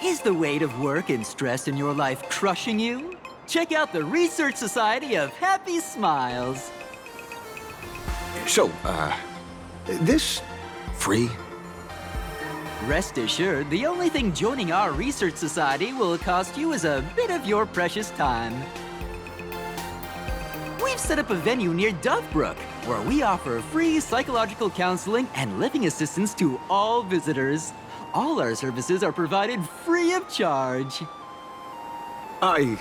Is the weight of work and stress in your life crushing you? Check out the Research Society of Happy Smiles. This free? Rest assured, the only thing joining our Research Society will cost you is a bit of your precious time. We've set up a venue near Dovebrook, where we offer free psychological counseling and living assistance to all visitors. All our services are provided free of charge. I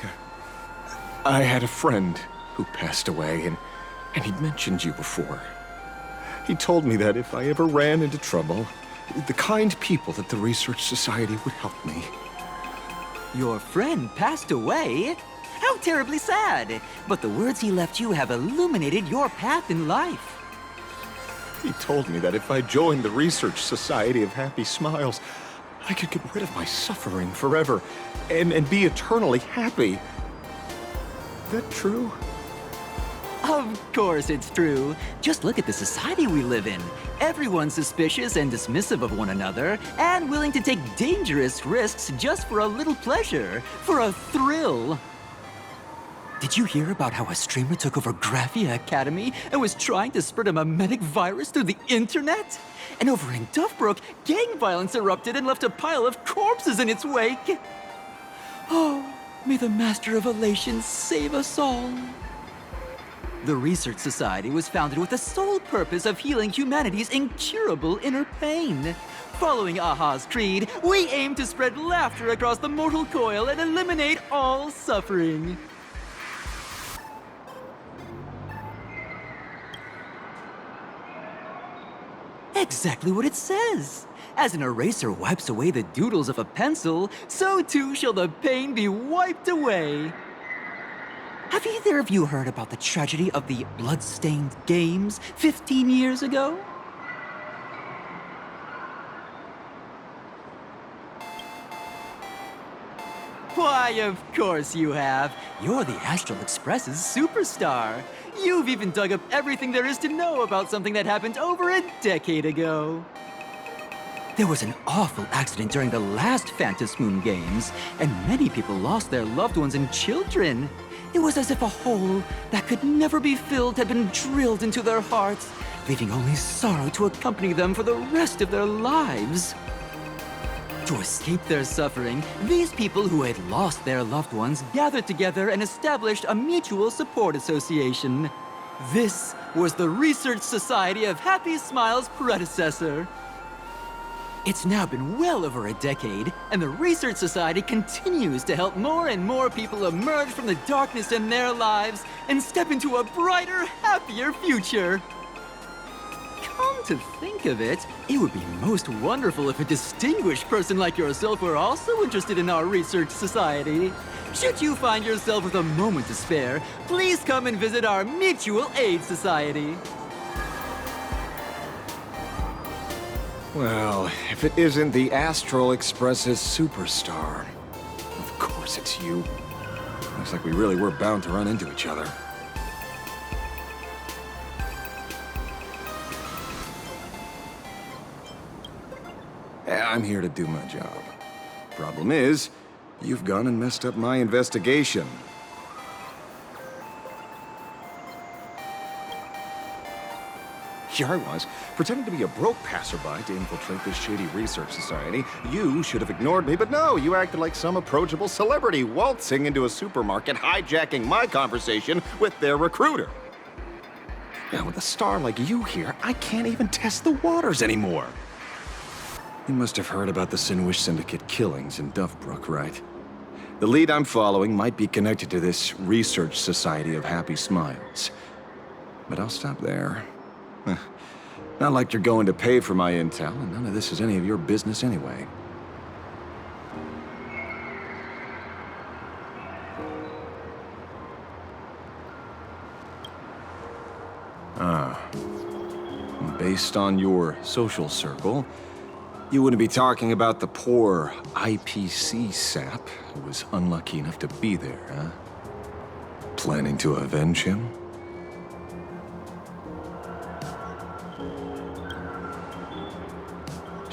had a friend who passed away, and he'd mentioned you before. He told me that if I ever ran into trouble, the kind people at the Research Society would help me. Your friend passed away? How terribly sad! But the words he left you have illuminated your path in life. He told me that if I joined the Research Society of Happy Smiles, I could get rid of my suffering forever and be eternally happy. That true? Of course it's true. Just look at the society we live in. Everyone's suspicious and dismissive of one another, and willing to take dangerous risks just for a little pleasure, for a thrill. Did you hear about how a streamer took over Graphia Academy and was trying to spread a memetic virus through the internet? And over in Dovebrook, gang violence erupted and left a pile of corpses in its wake. Oh, may the Master of Elation save us all. The Research Society was founded with the sole purpose of healing humanity's incurable inner pain. Following Aha's creed, we aim to spread laughter across the mortal coil and eliminate all suffering. Exactly what it says. As an eraser wipes away the doodles of a pencil, so too shall the pain be wiped away. Have either of you heard about the tragedy of the blood-stained games 15 years ago? Why, of course you have. You're the Astral Express's superstar. You've even dug up everything there is to know about something that happened over a decade ago. There was an awful accident during the last Phantom Moon Games, and many people lost their loved ones and children. It was as if a hole that could never be filled had been drilled into their hearts, leaving only sorrow to accompany them for the rest of their lives. To escape their suffering, these people who had lost their loved ones gathered together and established a mutual support association. This was the Research Society of Happy Smiles' predecessor. It's now been well over a decade, and the Research Society continues to help more and more people emerge from the darkness in their lives and step into a brighter, happier future. Come to think of it, it would be most wonderful if a distinguished person like yourself were also interested in our Research Society. Should you find yourself with a moment to spare, please come and visit our Mutual Aid Society. Well, if it isn't the Astral Express's superstar, of course it's you. Looks like we really were bound to run into each other. I'm here to do my job. Problem is, you've gone and messed up my investigation. Here I was, pretending to be a broke passerby to infiltrate this shady research society. You should have ignored me, but no, you acted like some approachable celebrity waltzing into a supermarket, hijacking my conversation with their recruiter. Now, with a star like you here, I can't even test the waters anymore. You must have heard about the Sinwish Syndicate killings in Dovebrook, right? The lead I'm following might be connected to this Research Society of Happy Smiles. But I'll stop there. Not like you're going to pay for my intel, and none of this is any of your business anyway. Based on your social circle, you wouldn't be talking about the poor IPC sap who was unlucky enough to be there, huh? Planning to avenge him?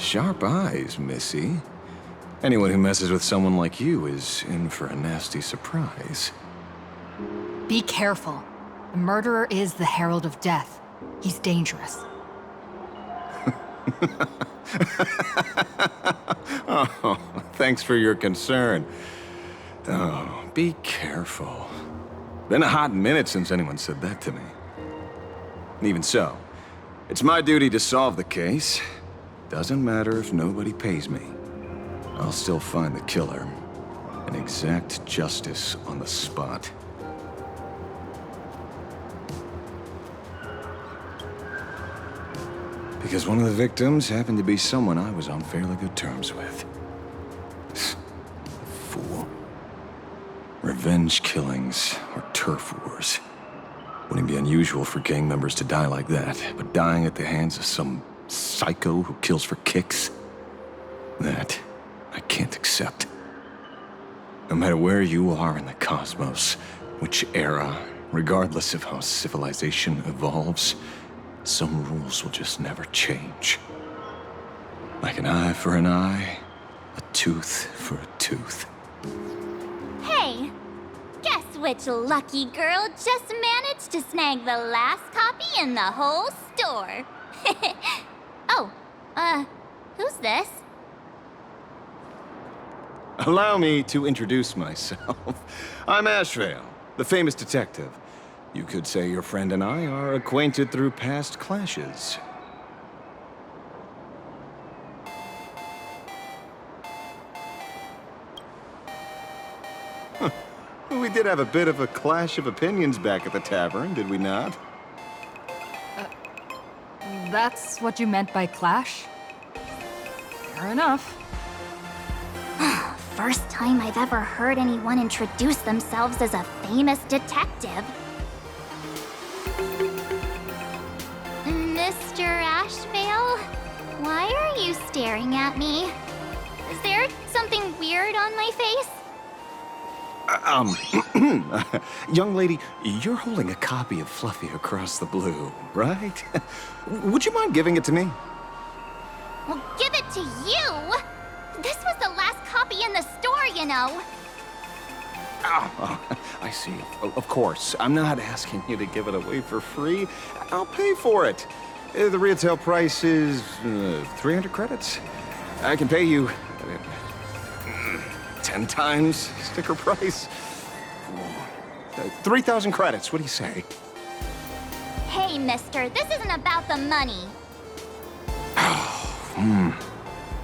Sharp eyes, Missy. Anyone who messes with someone like you is in for a nasty surprise. Be careful. The murderer is the Herald of Death. He's dangerous. Oh, thanks for your concern. Oh, be careful. Been a hot minute since anyone said that to me. Even so, it's my duty to solve the case. Doesn't matter if nobody pays me. I'll still find the killer and exact justice on the spot. Because one of the victims happened to be someone I was on fairly good terms with. Fool. Revenge killings or turf wars. Wouldn't be unusual for gang members to die like that, but dying at the hands of some psycho who kills for kicks? That I can't accept. No matter where you are in the cosmos, which era, regardless of how civilization evolves, some rules will just never change. Like an eye for an eye, a tooth for a tooth. Hey, guess which lucky girl just managed to snag the last copy in the whole store? Oh, who's this? Allow me to introduce myself. I'm Ashveil, the famous detective. You could say your friend and I are acquainted through past clashes. Huh. We did have a bit of a clash of opinions back at the tavern, did we not? That's what you meant by clash? Fair enough. First time I've ever heard anyone introduce themselves as a famous detective. Mr. Ashveil, why are you staring at me? Is there something weird on my face? Young lady, you're holding a copy of Fluffy Across the Blue, right? Would you mind giving it to me? Well, give it to you! This was the last copy in the store, you know. Oh, I see. Of course. I'm not asking you to give it away for free. I'll pay for it. The retail price is 300 credits. I can pay you 10 times sticker price. 3,000 credits. What do you say? Hey, mister, this isn't about the money.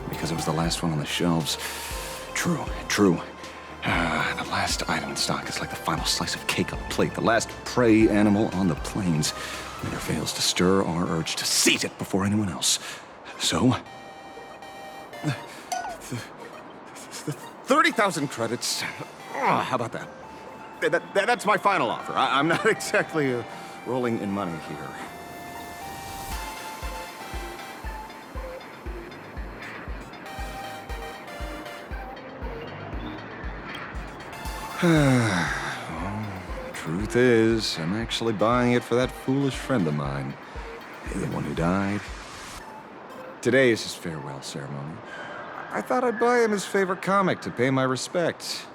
Because it was the last one on the shelves. True. The last item in stock is like the final slice of cake on a plate. The last prey animal on the plains never fails to stir our urge to seize it before anyone else. So, 30,000 credits. How about that? That's my final offer. I'm not exactly rolling in money here. Truth is, I'm actually buying it for that foolish friend of mine. The one who died. Today is his farewell ceremony. I thought I'd buy him his favorite comic to pay my respects.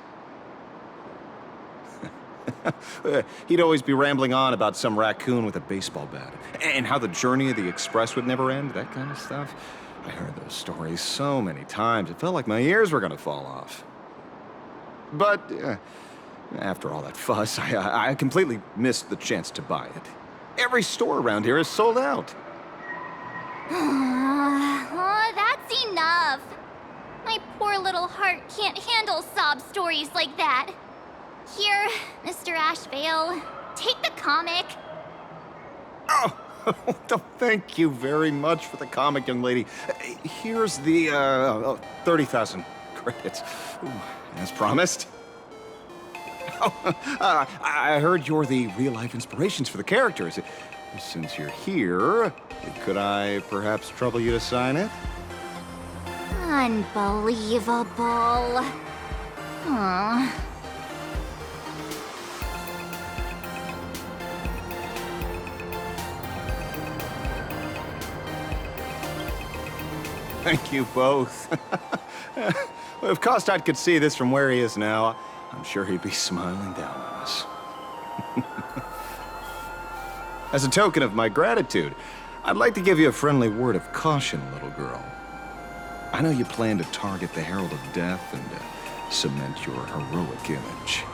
He'd always be rambling on about some raccoon with a baseball bat, and how the journey of the express would never end, that kind of stuff. I heard those stories so many times, it felt like my ears were gonna fall off. But after all that fuss, I completely missed the chance to buy it. Every store around here is sold out. Oh, that's enough. My poor little heart can't handle sob stories like that. Here, Mr. Ashveil, take the comic. Oh, thank you very much for the comic, young lady. Here's the 30,000 credits. Ooh, as promised. Oh, I heard you're the real-life inspirations for the characters. Since you're here, could I perhaps trouble you to sign it? Unbelievable. Aww. Thank you both. If Kostat could see this from where he is now, I'm sure he'd be smiling down on us. As a token of my gratitude, I'd like to give you a friendly word of caution, little girl. I know you plan to target the Herald of Death and cement your heroic image.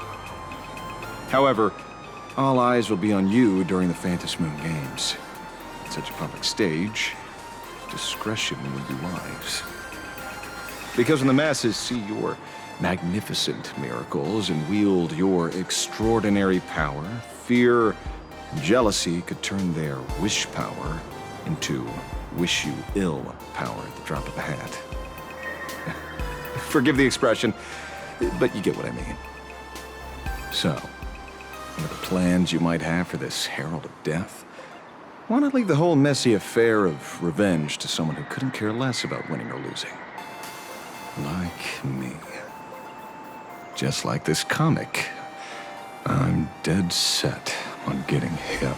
However, all eyes will be on you during the Phantom Moon Games. At such a public stage, discretion would be wise. Because when the masses see your magnificent miracles and wield your extraordinary power, fear and jealousy could turn their wish power into wish you ill power at the drop of a hat. Forgive the expression, but you get what I mean. So, what are the plans you might have for this Herald of Death? Why not leave the whole messy affair of revenge to someone who couldn't care less about winning or losing? Like me. Just like this comic, I'm dead set on getting him.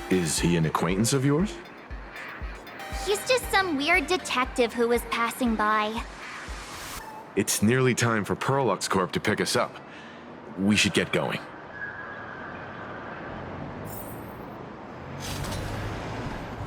Is he an acquaintance of yours? He's just some weird detective who was passing by. It's nearly time for Pearlux Corp to pick us up. We should get going.